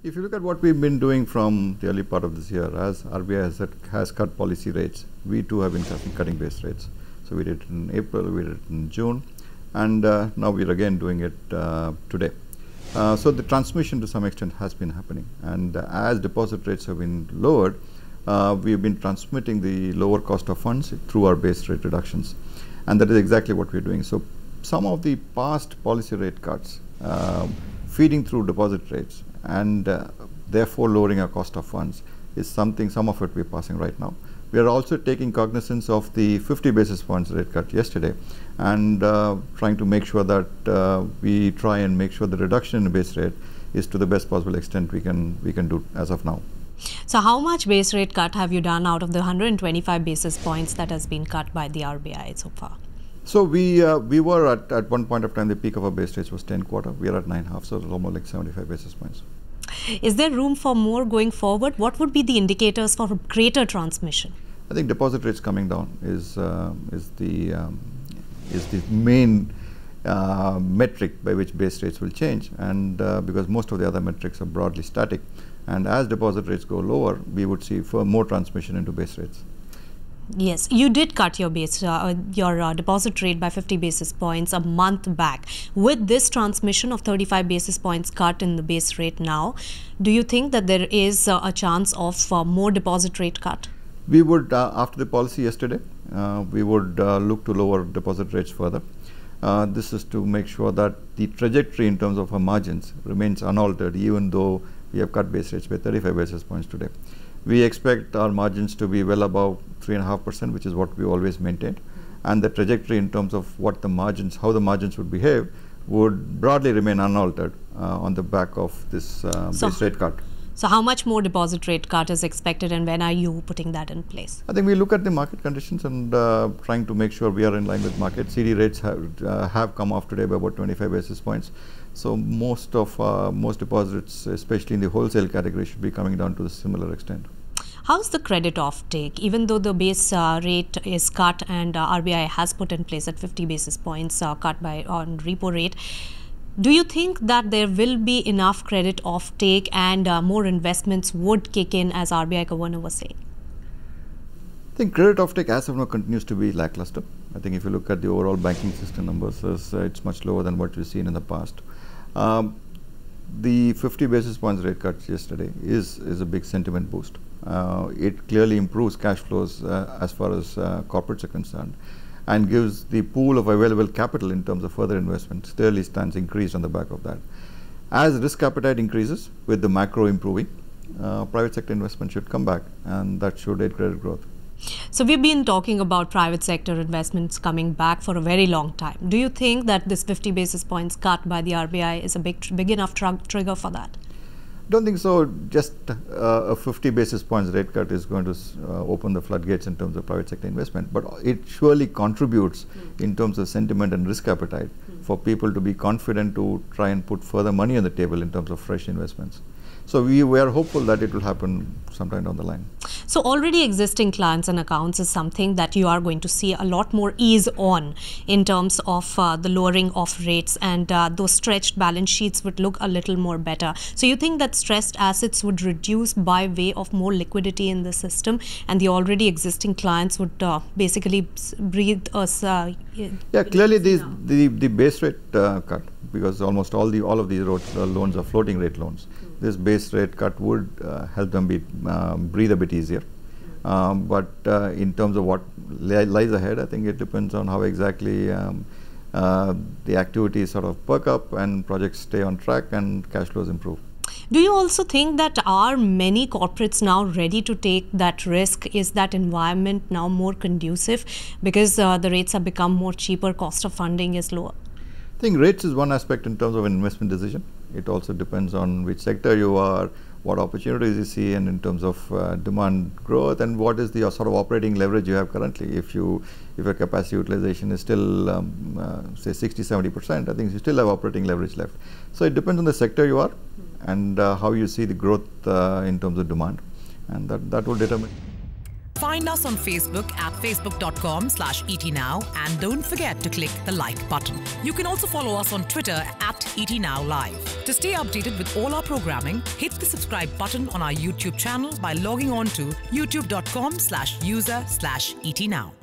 If you look at what we've been doing from the early part of this year, as RBI has cut policy rates, we too have been cutting base rates. So we did it in April, we did it in June, and now we're again doing it today. So the transmission to some extent has been happening, and as deposit rates have been lowered, we've been transmitting the lower cost of funds through our base rate reductions, and that is exactly what we're doing. So some of the past policy rate cuts feeding through deposit rates and therefore lowering our cost of funds is something, some of it we're passing right now. We are also taking cognizance of the 50 basis points rate cut yesterday and trying to make sure that we try and make sure the reduction in base rate is to the best possible extent we can do as of now. So how much base rate cut have you done out of the 125 basis points that has been cut by the RBI so far? So we were at one point of time, the peak of our base rates was 10.25. We are at 9.5, so it's almost like 75 basis points. Is there room for more going forward? What would be the indicators for greater transmission? I think deposit rates coming down is the main metric by which base rates will change, and because most of the other metrics are broadly static, and as deposit rates go lower, we would see more transmission into base rates. Yes, you did cut your deposit rate by 50 basis points a month back. With this transmission of 35 basis points cut in the base rate now, do you think that there is a chance of more deposit rate cut? We would, after the policy yesterday, we would look to lower deposit rates further. This is to make sure that the trajectory in terms of our margins remains unaltered, even though we have cut base rates by 35 basis points today. We expect our margins to be well above 3.5%, which is what we always maintained, and the trajectory in terms of what the margins, how the margins would behave, would broadly remain unaltered on the back of this base rate cut. So how much more deposit rate cut is expected, and when are you putting that in place? I think we look at the market conditions and trying to make sure we are in line with market. CD rates have come off today by about 25 basis points. So most deposits, especially in the wholesale category, should be coming down to a similar extent. How's the credit offtake? Even though the base rate is cut and RBI has put in place at 50 basis points cut on repo rate, do you think that there will be enough credit offtake and more investments would kick in, as RBI Governor was saying? I think credit offtake as of now continues to be lackluster. I think if you look at the overall banking system numbers, it's much lower than what we've seen in the past. The 50 basis points rate cut yesterday is a big sentiment boost. It clearly improves cash flows as far as corporates are concerned, and gives the pool of available capital in terms of further investment clearly stands increased on the back of that. As risk appetite increases with the macro improving, private sector investment should come back, and that should aid credit growth. So we've been talking about private sector investments coming back for a very long time. Do you think that this 50 basis points cut by the RBI is a big enough trigger for that? Don't think so. Just a 50 basis points rate cut is going to open the floodgates in terms of private sector investment, but it surely contributes in terms of sentiment and risk appetite for people to be confident to try and put further money on the table in terms of fresh investments. So we are hopeful that it will happen sometime down the line. So already existing clients and accounts is something that you are going to see a lot more ease on in terms of the lowering of rates, and those stretched balance sheets would look a little more better. So you think that stressed assets would reduce by way of more liquidity in the system, and the already existing clients would basically breathe us. Yeah, clearly the base rate cut, because almost all of these loans are floating rate loans. This base rate cut would help them breathe a bit easier. But in terms of what lies ahead, I think it depends on how exactly the activities sort of perk up and projects stay on track and cash flows improve. Do you also think that are many corporates now ready to take that risk? Is that environment now more conducive because the rates have become more cheaper, cost of funding is lower? I think rates is one aspect in terms of an investment decision. It also depends on which sector you are, what opportunities you see, and in terms of demand growth, and what is the sort of operating leverage you have currently. If your capacity utilization is still say 60-70%, I think you still have operating leverage left. So it depends on the sector you are and how you see the growth in terms of demand, and that will determine. Find us on Facebook at facebook.com/ETNow and don't forget to click the like button. You can also follow us on Twitter at ETNowLive. To stay updated with all our programming, hit the subscribe button on our YouTube channel by logging on to youtube.com/user/ETNow.